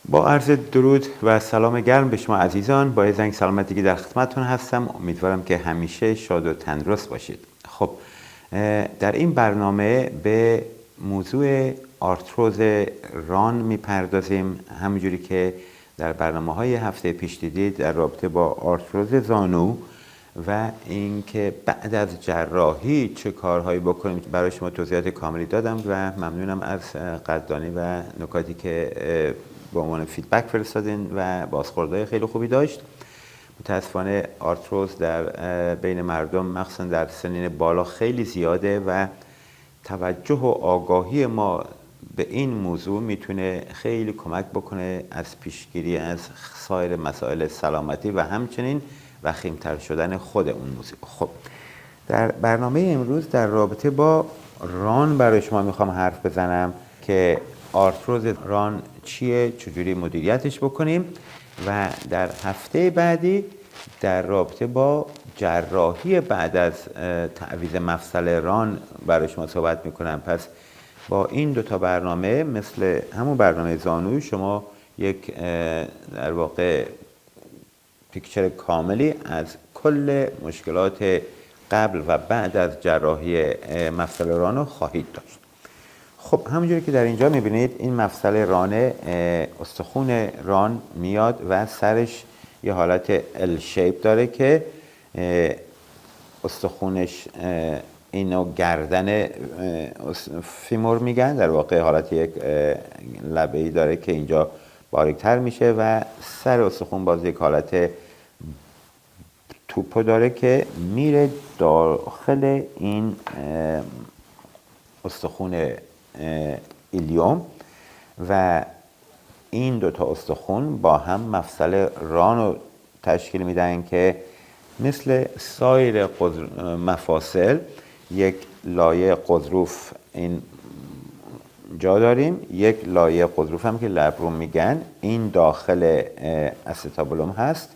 با عرض درود و سلام گرم به شما عزیزان، با زنگ سلامتی در خدمتتون هستم. امیدوارم که همیشه شاد و تندرست باشید. خب در این برنامه به موضوع آرتروز ران میپردازیم، همونجوری که در برنامه‌های هفته پیش دیدید در رابطه با آرتروز زانو و اینکه بعد از جراحی چه کارهایی بکنیم برای شما توضیحات کاملی دادم و ممنونم از قدردانی و نکاتی که به عنوان فیدبک فرستادین و بازخوردهای خیلی خوبی داشت. متاسفانه آرتروز در بین مردم مخصوصا در سنین بالا خیلی زیاده و توجه و آگاهی ما به این موضوع میتونه خیلی کمک بکنه از پیشگیری از سایر مسائل سلامتی و همچنین وخیم‌تر شدن خود اون موضوع. خب در برنامه امروز در رابطه با ران برای شما میخوام حرف بزنم که آرتروز ران چیه، چجوری مدیریتش بکنیم و در هفته بعدی در رابطه با جراحی بعد از تعویض مفصل ران برای شما صحبت میکنم. پس با این دوتا برنامه مثل همون برنامه زانوی شما یک در واقع پیکچر کاملی از کل مشکلات قبل و بعد از جراحی مفصل ران رو خواهید داشت. خب همونجوری که در اینجا میبینید این مفصل رانه، استخون ران میاد و سرش یه حالت ال شیپ داره که استخونش اینو گردن فیمور میگن، در واقع حالت یک لبه‌ای داره که اینجا باریکتر میشه و سر استخون باز یک حالت توپو داره که میره داخل این استخون ایلیوم و این دوتا استخون با هم مفصل ران رو تشکیل میدن که مثل سایر مفاصل یک لایه غضروف این جا داریم، یک لایه غضروف هم که لبروم میگن این داخل استابولوم هست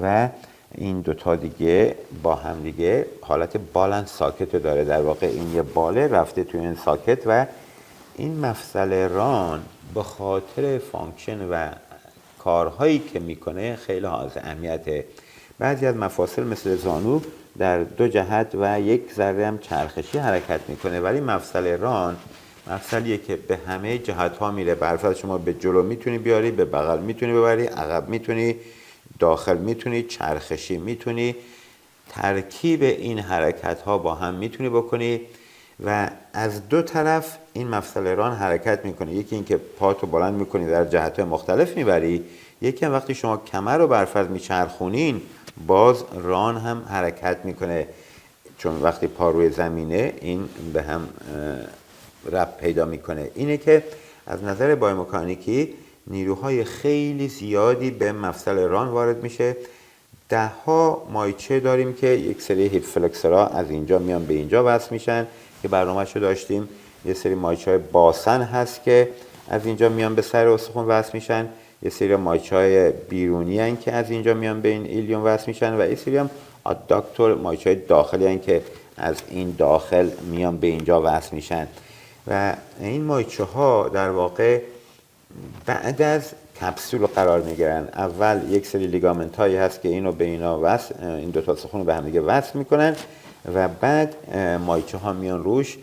و این دوتا دیگه با هم دیگه حالت بالانس ساکت داره. در واقع این یه باله رفته توی این ساکت و این مفصل ران به خاطر فانکشن و کارهایی که میکنه خیلی حائز اهمیته. بعضی از مفاصل مثل زانو در دو جهت و یک ذره هم چرخشی حرکت میکنه، ولی مفصل ران مفصلیه که به همه جهت ها میره. برفرض شما به جلو میتونی بیاری، به بغل میتونی ببری، عقب میتونی، داخل میتونی، چرخشی میتونی، ترکیب این حرکت ها با هم میتونی بکنی و از دو طرف این مفصل ران حرکت میکنه. یکی اینکه پاتو بلند میکنی در جهت مختلف میبری، یکی هم وقتی شما کمر رو برفرض میچرخونین باز ران هم حرکت میکنه، چون وقتی پا روی زمینه این به هم ربط پیدا میکنه. اینه که از نظر بایومکانیکی نیروهای خیلی زیادی به مفصل ران وارد میشه. ده ها مایچه داریم که یک سری هیپ فلکسورها از اینجا میان به اینجا وصل میشن که برنامه‌شو داشتیم. یه سری مایچه های باسن هست که از اینجا میان به سر استخوان وصل میشن، یه سری مایچه های بیرونی هستن که از اینجا میان به این ایلیوم وصل میشن و یه سری هم آداکتور مایچه های داخلی هستن که از این داخل میان به اینجا وصل میشن و این مایچه ها در واقع بعد از کپسول قرار میگیرن. اول یک سری لیگامنت هایی هست که اینو به اینا وصل، این دو تا استخون رو به هم دیگه وصل میکنن و بعد مایچه ها میان روش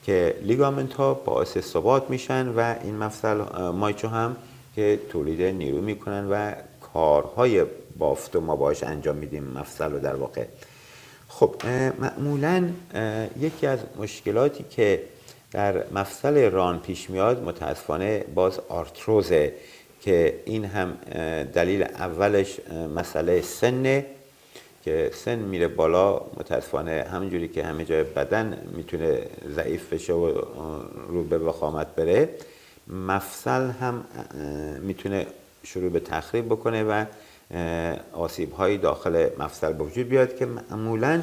که لیگامنت ها باعث ثبات میشن و این مفصل مایچه هم که تولید نیرو میکنن و کارهای بافت ما باش انجام میدیم مفصل رو در واقع. خب معمولا یکی از مشکلاتی که در مفصل ران پیش میاد متاسفانه باز آرتروزه که این هم دلیل اولش مسئله سنه که سن میره بالا، متاسفانه همونجوری که همه جای بدن میتونه ضعیف بشه و رو به وخامت بره، مفصل هم میتونه شروع به تخریب بکنه و آسیب هایی داخل مفصل به وجود بیاد که معمولا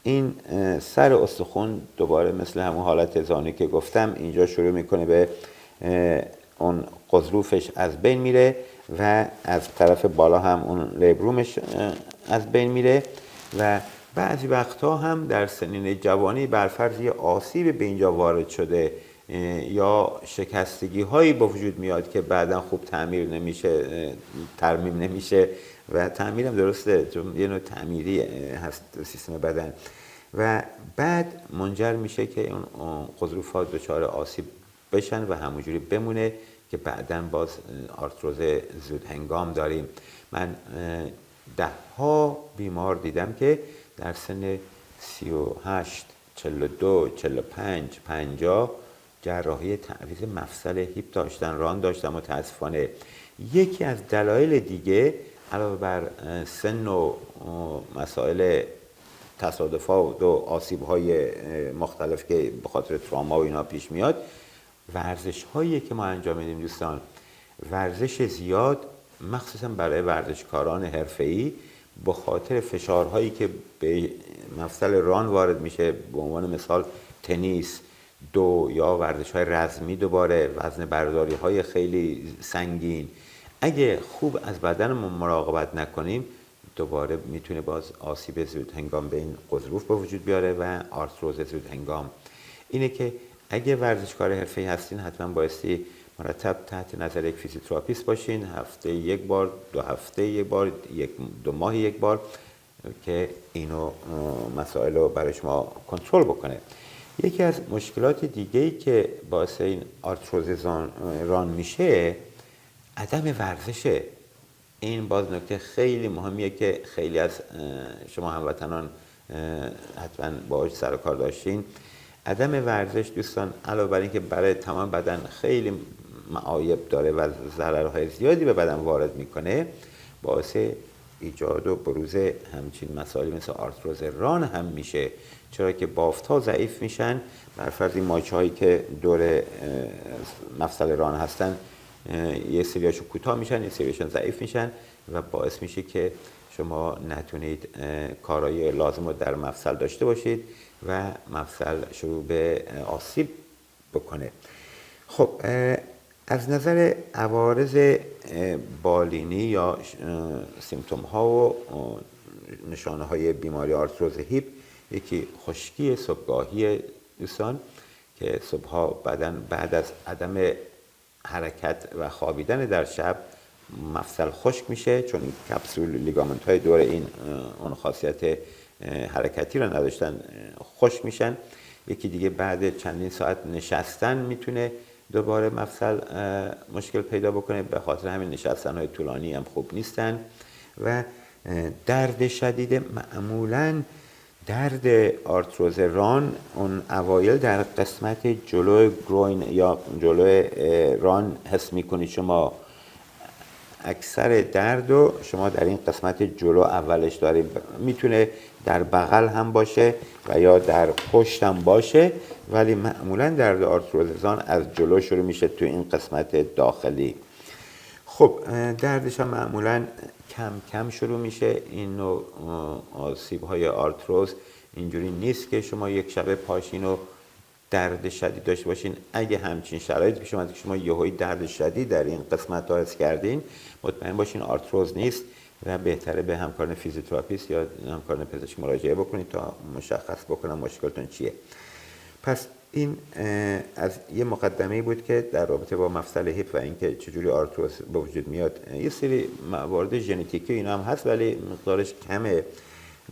این سر استخون دوباره مثل همون حالت زانویی که گفتم اینجا شروع میکنه به اون غضروفش از بین میره و از طرف بالا هم اون لیبرومش از بین میره و بعضی وقتها هم در سنین جوانی برفرض یه آسیب به اینجا وارد شده یا شکستگی هایی با وجود میاد که بعدا خوب تعمیر نمیشه، ترمیم نمیشه و تعمیر هم درسته چون یه نوع تعمیری هست سیستم بدن و بعد منجر میشه که اون غضروف ها دچار آسیب بشن و همونجوری بمونه که بعداً باز آرتروز زود هنگام داریم. من 10 بیمار دیدم که در سن 38 42 45 50 جراحی تعویض مفصل هیپ داشتن، ران داشتن. متاسفانه یکی از دلایل دیگه علاوه بر سن و مسائل تصادفات و آسیب‌های مختلف که به خاطر تراما و اینا پیش میاد، ورزش هایی که ما انجام میدیم دوستان، ورزش زیاد مخصوصا برای ورزشکاران حرفه‌ای به خاطر فشارهایی که به مفصل ران وارد میشه، به عنوان مثال تنیس یا ورزش های رزمی، دوباره وزن برداری های خیلی سنگین، اگه خوب از بدنمون مراقبت نکنیم دوباره میتونه باز آسیب زود هنگام به این غضروف به وجود بیاره و آرتروز زود هنگام. اینه که اگه ورزشکار حرفه‌ای هستین حتما بایستی مرتب تحت نظر یک فیزیوتراپیست باشین، هفته یک بار، 2 هفته یک بار، 2 ماه یک بار، که اینو مسائل رو برای شما کنترل بکنه. یکی از مشکلات دیگه‌ای که باعث این آرتروز ران میشه عدم ورزشه. این باز نکته خیلی مهمیه که خیلی از شما هموطنان حتما باهاش سر و کار داشتین. عدم ورزش دوستان علاوه بر اینکه برای تمام بدن خیلی معایب داره و ضررهای زیادی به بدن وارد میکنه، باعث ایجاد و بروز همچین مسائلی مثل آرتروز ران هم میشه، چرا که بافت‌ها ضعیف میشن. بر فرض این ماچه‌هایی که دور مفصل ران هستن یه سریاشون کوتاه میشن، یه سریاشون ضعیف میشن و باعث میشه که شما نتونید کارهای لازم رو در مفصل داشته باشید و مفصل شروع به آسیب بکنه. خب از نظر عوارض بالینی یا سیمتوم ها و نشانه های بیماری آرتروز هیپ، یکی خشکی صبحگاهی دوستان که صبحها بدن بعد از عدم حرکت و خوابیدن در شب مفصل خشک میشه، چون کپسول لیگامنت های دور این اون خاصیت حرکتی رو نداشتن، خشک میشن. یکی دیگه بعد چندین ساعت نشستن میتونه دوباره مفصل مشکل پیدا بکنه، به خاطر همین نشستن های طولانی هم خوب نیستن. و درد شدید، معمولاً درد آرتروز ران اون اوایل در قسمت جلو گروین یا جلو ران حس میکنید شما. اکثر درد رو شما در این قسمت جلو اولش دارید، میتونه در بغل هم باشه و یا در پشت هم باشه، ولی معمولا درد آرتروز ران از جلو شروع میشه تو این قسمت داخلی. خب دردش هم معمولا کم کم شروع میشه. این نوع آسیب های آرتروز اینجوری نیست که شما یک شبه پاشین و درد شدید داشته باشین. اگه همچین شرایط پیش اومد که شما یهویی درد شدید در این قسمت ها حس کردین، مطمئن باشین آرتروز نیست و بهتره به همکاران فیزیوتراپیست یا همکاران پزشک مراجعه بکنید تا مشخص بکنن مشکلتون چیه. پس این از یه مقدمه بود که در رابطه با مفصل هیپ و اینکه چجوری آرتروز به وجود میاد. یه سری موارد ژنتیکی اینا هم هست ولی مقدارش کمه.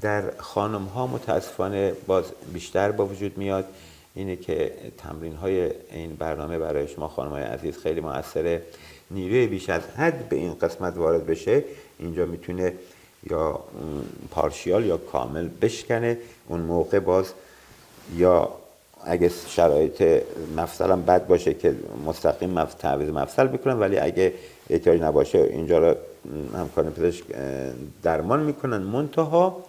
در خانم ها متاسفانه باز بیشتر به وجود میاد. اینه که تمرین های این برنامه برای شما خانم های عزیز خیلی موثره. نیروی بیش از حد به این قسمت وارد بشه، اینجا میتونه یا پارشیال یا کامل بشکنه. اون موقع باز یا اگه شرایط مفصل هم بد باشه که مستقیم تعویض مفصل میکنن، ولی اگه احتیاج نباشه اینجا رو همکاران پزشک درمان میکنن. منتها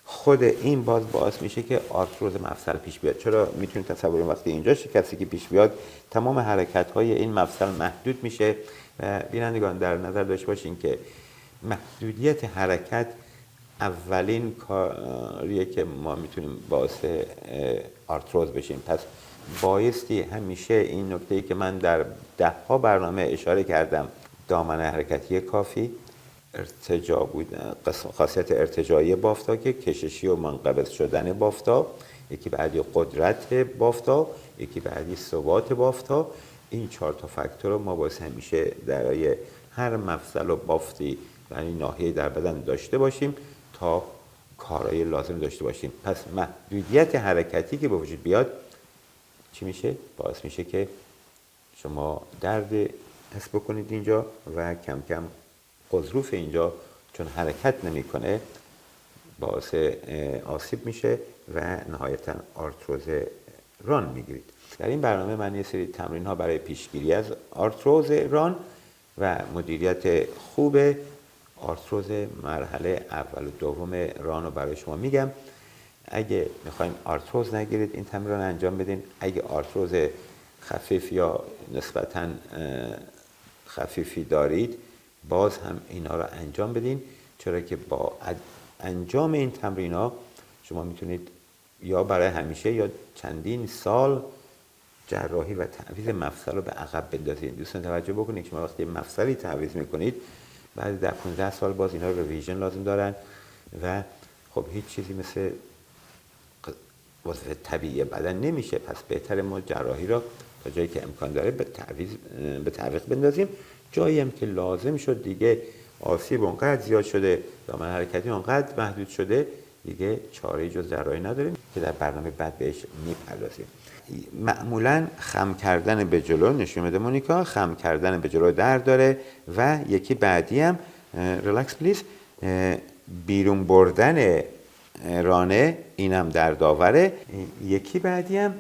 خود این باز باعث میشه که آرتروز مفصل پیش بیاد. چرا؟ میتونید تصور وقتی اینجا شکستی پیش بیاد تمام حرکت های این مفصل محدود میشه و بینندگان در نظر داشته باشین که محدودیت حرکت اولین کاریه که ما میتونیم باعث آرتروز بشیم. پس بایستی همیشه این نکته‌ای که من در 10 برنامه اشاره کردم، دامن حرکتی کافی، ارتجاع بود، خاصیت ارتجاعی بافتا که کششی و منقبض شدن بافتا، یکی بعدی قدرت بافت‌ها، یکی بعدی ثبات بافت‌ها. این 4 تا فاکتور رو ما باید همیشه درای هر مفصل و بافتی یعنی ناحیه در بدن داشته باشیم تا کارهای لازم داشته باشیم. پس محدودیت حرکتی که به وجود بیاد چی میشه؟ باعث میشه که شما درد حس بکنید اینجا و کم کم غضروف اینجا چون حرکت نمیکنه باعث آسیب میشه و نهایتا آرتروز ران میگیرید. در این برنامه من یه سری تمرین ها برای پیشگیری از آرتروز ران و مدیریت خوب آرتروز مرحله اول و دوم ران رو برای شما میگم. اگه میخوایم آرتروز نگیرید این تمرین رو انجام بدین. اگه آرتروز خفیف یا نسبتاً خفیفی دارید باز هم اینا رو انجام بدین، چرا که با انجام این تمرین ها شما میتونید یا برای همیشه یا چندین سال جراحی و تعویض مفصل رو به عقب بندازید. دوستان توجه بکنید که شما وقتی مفصلی تعویض میکنید بعد در 15 سال باز اینا رو ریویژن لازم دارن و خب هیچ چیزی مثل وظیفه طبیعی بدن نمیشه. پس بهتره ما جراحی را تا جایی که امکان داره به تعویق بندازیم. جایی هم که لازم شد دیگه آسیب اونقدر زیاد شده، دامن حرکتی اونقدر محدود شده دیگه چاره‌ای جز جراحی نداریم که در برنامه بعد بهش میپردازیم. معمولا خم کردن به جلو نشون میده مونیکا، خم کردن به جلو درد داره و یکی بعدی هم ریلکس پلیز بیرون بردن رانه اینم دردآوره. یکی بعدی هم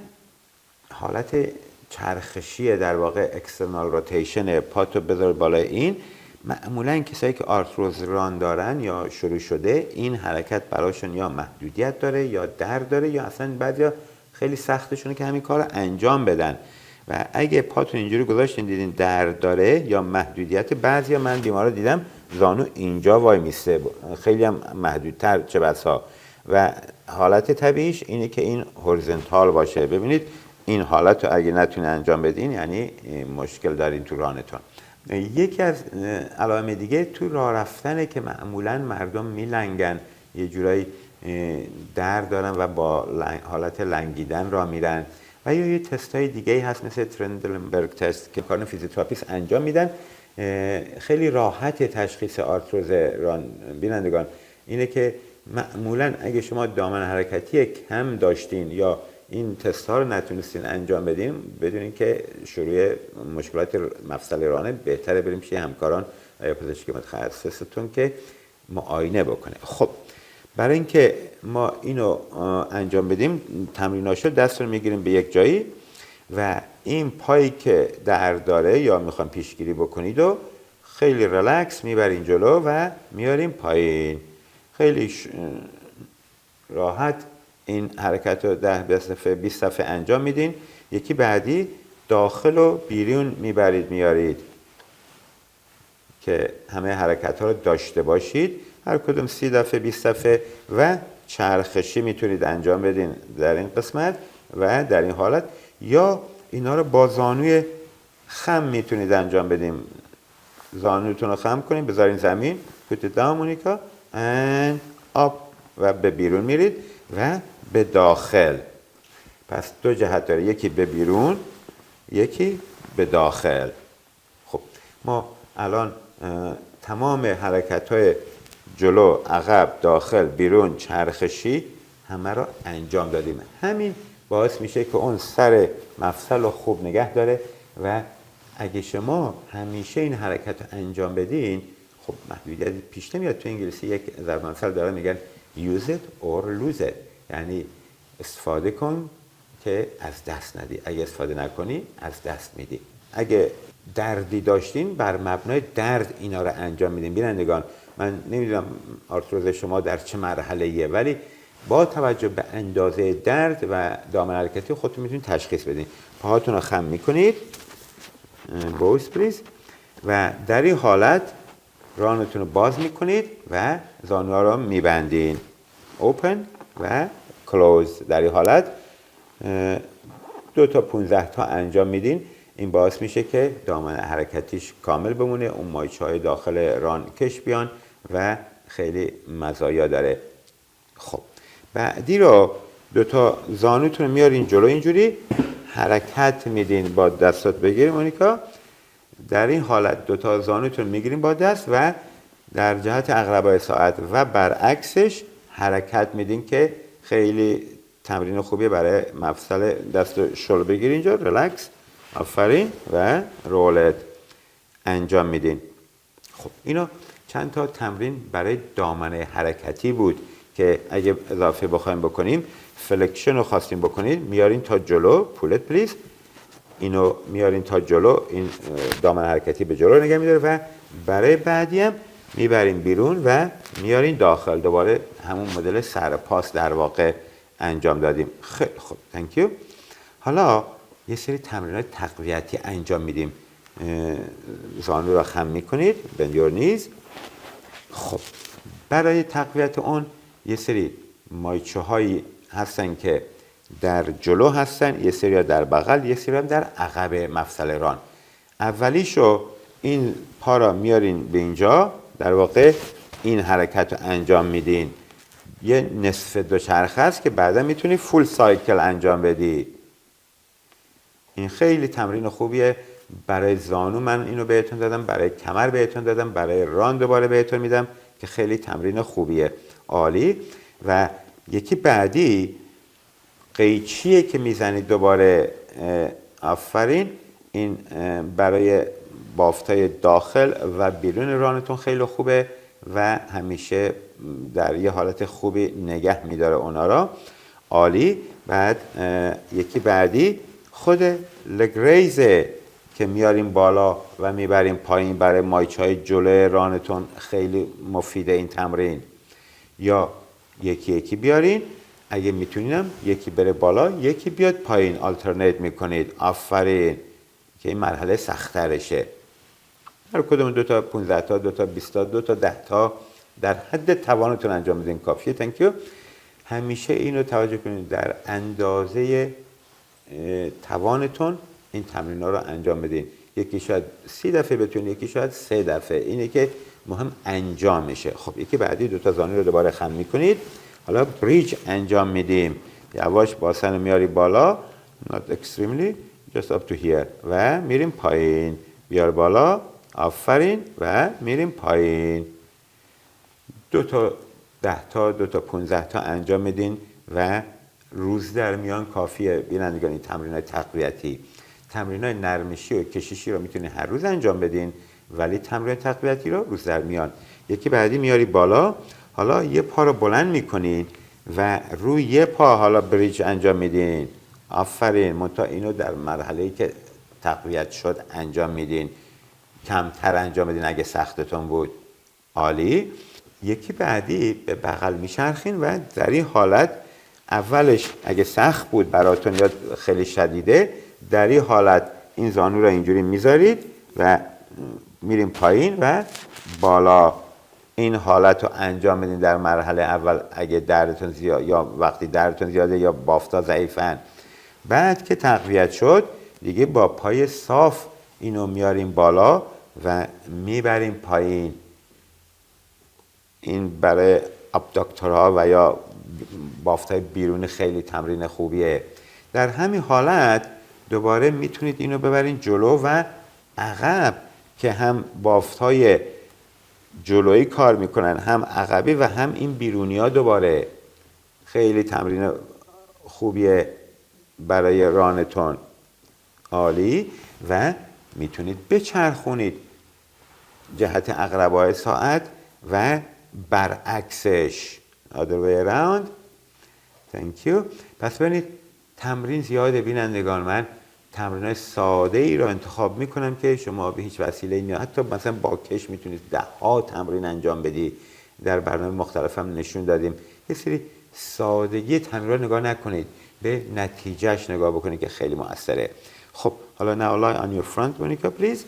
حالت چرخشی در واقع اکسترنال روتیشن پاتو بذار بالای این. معمولا کسایی که آرتروز ران دارن یا شروع شده این حرکت براشون یا محدودیت داره یا درد داره یا اصلا بعضیا خیلی سختشونه که همین کار رو انجام بدن و اگه پاتون اینجوری گذاشتین دیدین درد داره یا محدودیت، بعضیا من بیمارا دیدم زانو اینجا وای میسته خیلی هم محدودتر چه بسا و حالت طبیعیش اینه که این هورزنتال باشه. ببینید این حالت رو اگه نتونه انجام بدین یعنی مشکل دارین تو رانتون. یکی از علائم دیگه تو راه رفتنه که معمولا مردم میلنگن، یه جورایی درد دارن و با حالت لنگیدن راه میرن و یا یه تستای دیگه هست مثل ترندلنبرگ تست که کارن فیزیوتراپیست انجام میدن. خیلی راحت تشخیص آرتروز ران بینندگان اینه که معمولا اگه شما دامن حرکتی کم داشتین یا این تست ها رو نتونستین انجام بدین بدونین که شروع مشکلات مفصل رانه، بهتره بریم پیش همکاران یا پزشک متخصصتون که معاینه بکنه. خب برای اینکه ما اینو انجام بدیم تمریناشو دست رو میگیریم به یک جایی و این پایی که درد داره یا میخوام پیشگیری بکنید و خیلی ریلکس میبرین جلو و میاریم پایین. خیلی راحت این حرکت رو 10 دفعه 20 دفعه انجام میدین. یکی بعدی داخل و بیرون میبرید میارید که همه حرکت ها رو داشته باشید. هر کدوم 30 دفعه 20 دفعه و چرخشی میتونید انجام بدین در این قسمت و در این حالت یا اینا رو با زانوی خم میتونید انجام بدیم. زانوتون رو خم کنید بذارین زمین put it down مونیکا and up و به بیرون میرید و به داخل. پس دو جهت داره، یکی به بیرون یکی به داخل. خب ما الان تمام حرکت های جلو عقب داخل بیرون چرخشی همه رو انجام دادیم. همین باعث میشه که اون سر مفصل رو خوب نگه داره و اگه شما همیشه این حرکت رو انجام بدین خب محدودیت پیش نمیاد. تو انگلیسی یک ضرب مثل داره میگن use it or lose it، یعنی استفاده کن که از دست ندی، اگه استفاده نکنی از دست میدی. اگه دردی داشتین بر مبنای درد اینا رو انجام میدین. بینندگان من نمیدونم آرتروز شما در چه مرحله ایه ولی با توجه به اندازه درد و دامن حرکتی خودتون میتونید تشخیص بدین. پاهاتون رو خم میکنید بویس پلیز و در این حالت رانتون رو باز میکنید و زانوها رو میبندین اوپن و کلوز. در این حالت 2 تا 15 تا انجام میدین. این باعث میشه که دامن حرکتیش کامل بمونه، اون مایچه های داخل ران کش بیان و خیلی مزایا داره. خب بعدی رو دوتا زانوتون رو میارین جلو، اینجوری حرکت میدین با دستات. بگیریم مونیکا. در این حالت دوتا زانوتون میگیرین با دست و در جهت عقربای ساعت و برعکسش حرکت میدین که خیلی تمرین خوبیه برای مفصل دست شل. بگیرین اینجا، ریلکس، آفرین، و رولت انجام میدین. خب اینا چند تا تمرین برای دامنه حرکتی بود که اگه اضافه بخوایم بکنیم، فلکشن رو خواستیم بکنید، میارین تا جلو، پولت پلیز، اینو میارین تا جلو، این دامنه حرکتی به جلو نگه میداره و برای بعدی هم میبرین بیرون و میارین داخل. دوباره همون مدل سر پاس در واقع انجام دادیم. خیلی خوب، تانک یو. حالا یه سری تمرینات تقویتی انجام میدیم. زانو رو خم میکنید، bend your knees. خب برای تقویت اون یه سری مایچه هایی هستن که در جلو هستن، یه سری در بغل، یه سری هم در عقب مفصل ران. اولیشو این پا را میارین به اینجا، در واقع این حرکت رو انجام میدین. یه نصف دوچرخه است که بعدا میتونی فول سایکل انجام بدی. این خیلی تمرین خوبیه برای زانو. من اینو بهتون دادم، برای کمر بهتون دادم، برای ران دوباره بهتون میدم که خیلی تمرین خوبیه. عالی. و یکی بعدی قیچیه که میزنید دوباره. آفرین. این برای بافتای داخل و بیرون رانتون خیلی خوبه و همیشه در یه حالت خوبی نگه میداره اونا را. عالی. بعد یکی بعدی خود لگ ریزه که میاریم بالا و میبریم پایین. برای مایچهای جلوی رانتون خیلی مفیده این تمرین. یا یکی یکی بیارین، اگه میتونینم یکی بره بالا یکی بیاد پایین، آلترنیت میکنید. آفرین، که این مرحله سخت‌ترشه. هر کدوم 2 تا 15 تا، 2 تا 20 تا، 2 تا 10 تا در حد توانتون انجام بدین، کافیه. تانکیو. همیشه اینو توجه کنید، در اندازه توانتون این تمرین ها رو انجام بدین. یکی شاید 30 دفعه بتونید، یکی شاید 3 دفعه. اینه که مهم انجام میشه. خب یکی بعدی 2 تا زانو رو دوباره خم میکنید. حالا بریج انجام میدیم. یواش باسن رو میاری بالا، not extremely, just up to here، و میریم پایین. بیار بالا، آفرین، و میریم پایین. 2 تا 10 تا، 2 تا 15 تا انجام میدین و روز در میان کافیه. بینندگان این تمرینات تقویتی، تمرینات نرمشی و کششی رو میتونید هر روز انجام بدین، ولی تمرین تقویتی رو روز در میان. یکی بعدی میاری بالا. حالا یه پا رو بلند میکنین و روی یه پا حالا بریج انجام میدین. آفرین. منتها اینو در مرحله‌ای که تقویت شد انجام میدین، کمتر انجام بدین اگه سختتون بود. عالی. یکی بعدی به بغل میچرخین و در این حالت اولش اگه سخت بود براتون یا خیلی شدیده، در این حالت این زانو رو اینجوری میذارید و میریم پایین و بالا. این حالت رو انجام بدین در مرحله اول اگه دردتون زیاد یا وقتی دردتون زیاده یا بافتا ضعیفن. بعد که تقویت شد دیگه با پای صاف اینو میاریم بالا و میبریم پایین. این برای ابداکتورها و یا بافتای بیرون خیلی تمرین خوبیه. در همین حالت دوباره میتونید اینو ببرین جلو و عقب که هم بافتای جلویی کار میکنن، هم عقبی و هم این بیرونی ها. دوباره خیلی تمرین خوبیه برای رانتون. عالی. و میتونید بچرخونید جهت عقربای ساعت و برعکسش. other way around. thank you. پس ببینید تمرین زیاده بینندگان. من تمرینای ساده ای رو انتخاب میکنم که شما به هیچ وسیله ای حتی مثلا با کش میتونید 10 تمرین انجام بدی. در برنامه مختلف هم نشون دادیم. یه سری سادگی تمرین رو نگاه نکنید، به نتیجهش نگاه بکنید که خیلی موثره. خب حالا now lie on your front Monica please.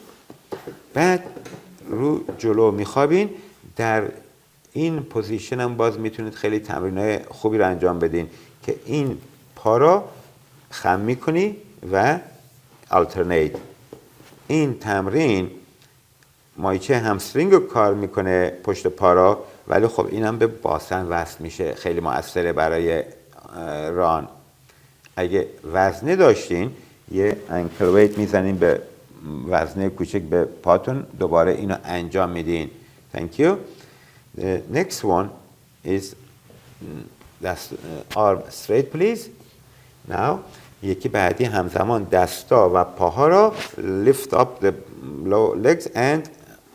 بعد رو جلو میخوابین. در این پوزیشن هم باز میتونید خیلی تمرینای خوبی رو انجام بدین که این پا رو خم میکنی و alternate. این تمرین مایچه همسترینگ رو کار میکنه پشت پا را، ولی خب اینم به باسن وصل میشه. خیلی مؤثره برای ران. اگه وزنه داشتین یه انکل ویت میزنین به وزنه کوچک به پاتون، دوباره اینو انجام میدین. Thank you. The next one is arm straight please. Now یکی بعدی همزمان دستا و پاها را lift up the legs and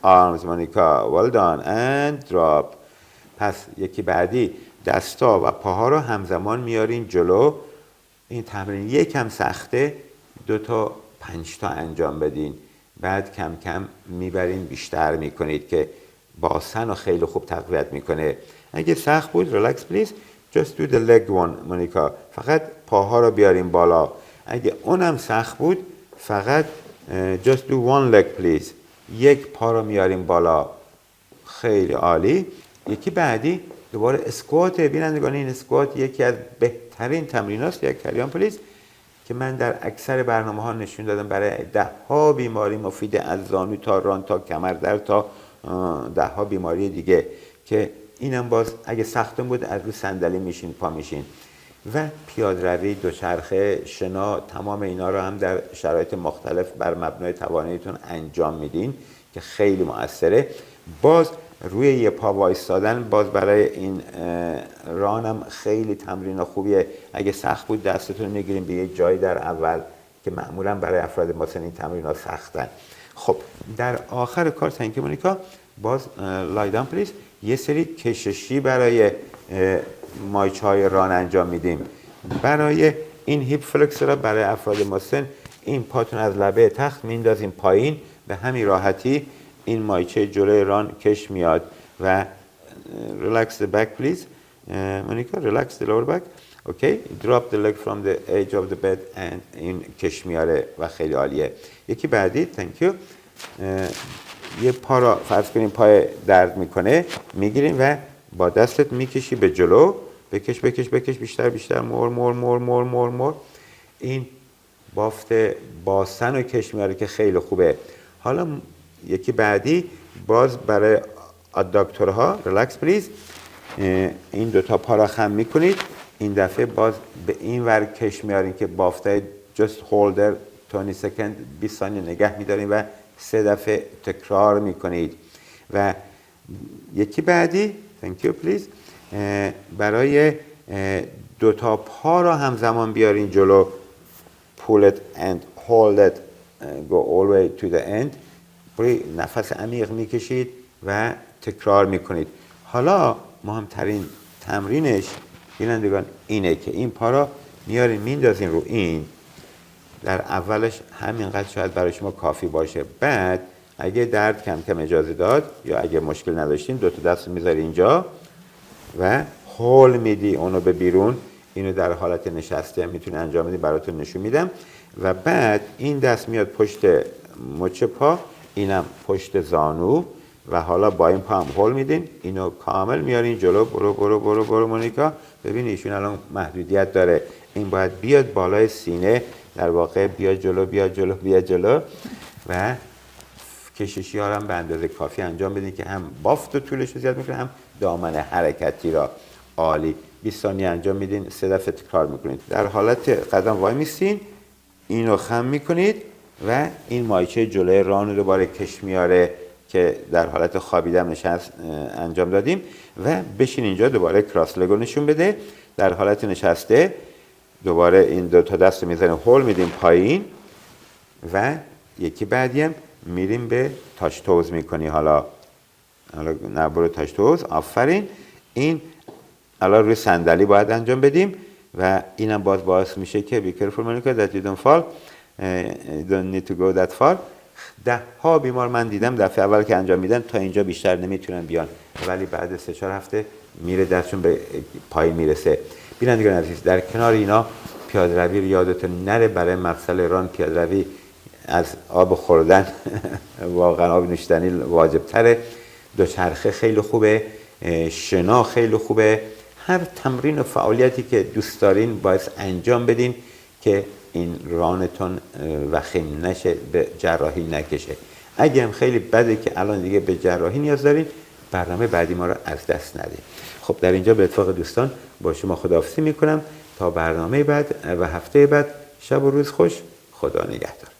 arms. مونیکا well done and drop. پس یکی بعدی دستا و پاها را همزمان میارین جلو. این تمرین یکم سخته، 2 تا 5 تا انجام بدین، بعد کم کم میبرین بیشتر میکنید که باسن رو خیلی خوب تقویت میکنه. اگه سخت بود relax please just do the leg one. مونیکا فقط پاها رو بیارین بالا. اگه اونم سخت بود فقط just do one leg please. یک پا رو میارین بالا. خیلی عالی. یکی بعدی دوباره اسکوات. بینندگان این اسکوات یکی از بهترین تمرین هاست. یک کریان پلیز که من در اکثر برنامه ها نشون دادم برای 10 ها بیماری مفید، از زانو تا ران تا کمردرد تا 10 ها بیماری دیگه، که اینم باز اگه سختم بود از روی صندلی میشین، پا میشین. و پیاده‌روی، دوچرخه، شنا، تمام اینا رو هم در شرایط مختلف بر مبنای تواناییتون انجام میدین که خیلی مؤثره. باز روی یه پا وایستادن باز برای این رانم خیلی تمرین خوبیه. اگه سخت بود دستتون نگیرین به یه جایی در اول که معمولا برای افراد مسن این تمرین ها سختن. خب در آخر کار تانکی مونیکا باز لایدان پلیز یه سری کششی برای مایچه های ران انجام میدیم. برای این هیپ فلکسور برای افراد مسن این پاتون از لبه تخت میندازین پایین، به همین راحتی این مایچه جلوی ران کش میاد. و relax the back please. مونیکا relax the lower back. Okay, drop the leg from the edge of the bed and این کش میاره و خیلی عالیه. یکی بعدی thank you. یه پا را فرض کنیم پای درد میکنه، میگیریم و با دستت میکشی به جلو، بکش بکش بکش بیشتر بیشتر، مور مور مور مور مور مور. این بافت باسن و کش میاره که خیلی خوبه. حالا یکی بعدی باز برای اداکتورها ریلکس پلیز. این 2 تا پا را خم میکنید، این دفعه باز به این ور کش میارین که بافته just hold there 20 سکند، 20 ثانیه نگه میدارین و 3 دفعه تکرار میکنید. و یکی بعدی thank you please برای 2 تا پا را همزمان بیارین جلو، pull it and hold it go all the way to the end. نفس عمیق میکشید و تکرار میکنید. حالا مهمترین تمرینش بینندگان اینه که این پا را میارین میندازین رو این. در اولش همینقدر شاید برای شما کافی باشه. بعد اگه درد کم کم اجازه داد یا اگه مشکل نداشتین 2 تا دست میذاری اینجا و هول میدی اونو به بیرون. اینو در حالت نشسته میتونی انجام بدی، براتون نشون میدم. و بعد این دست میاد پشت مچ پا، اینم پشت زانو و حالا با این پا هم هول میدین، اینو کامل میارین جلو. برو برو برو برو مونیکا. ببین ایشون الان محدودیت داره، این باید بیاد بالای سینه، در واقع بیاد جلو بیاد جلو بیاد جلو. و کششی ها هم به اندازه کافی انجام بدین که هم بافت و طولش رو زیاد میکنه، هم دامن حرکتی را. عالی. 20 ثانیه انجام میدین، 3 دفعه تکرار میکنید. در حالت قدم وای میستین، اینو خم میکنید و این مایچه جلوی ران رو دوباره کش میاره که در حالت خوابیدم نشست انجام دادیم. و بشین اینجا، دوباره کراس لگو نشون بده. در حالت نشسته دوباره این 2 تا دست رو میزنیم، هول میدیم پایین و یکی بعدی هم میریم به تاش توز میکنی. حالا نه برو تاش توز. آفرین. این الان روی صندلی باید انجام بدیم و اینم باعث میشه که be careful Monica that you don't fall, you don't need to go that far. 10 ها بیمار من دیدم دفعه اول که انجام میدن تا اینجا بیشتر نمیتونن بیان، ولی بعد 3-4 هفته میره دستشون به پای میرسه. بینندگان عزیز، در کنار اینا پیاده روی رو یادتون نره. برای مفصل ران پیاده روی از آب خوردن واقعا آب نوشیدنی واجب تره. دوچرخه خیلی خوبه، شنا خیلی خوبه. هر تمرین و فعالیتی که دوست دارین باید انجام بدین که این رانتون وخیم نشه، به جراحی نکشه. اگه هم خیلی بده که الان دیگه به جراحی نیاز دارین، برنامه بعدی ما رو از دست ندید. خب در اینجا به اتفاق دوستان با شما خداحافظی میکنم تا برنامه بعد و هفته بعد شب و روز خوش. خدا نگهدار.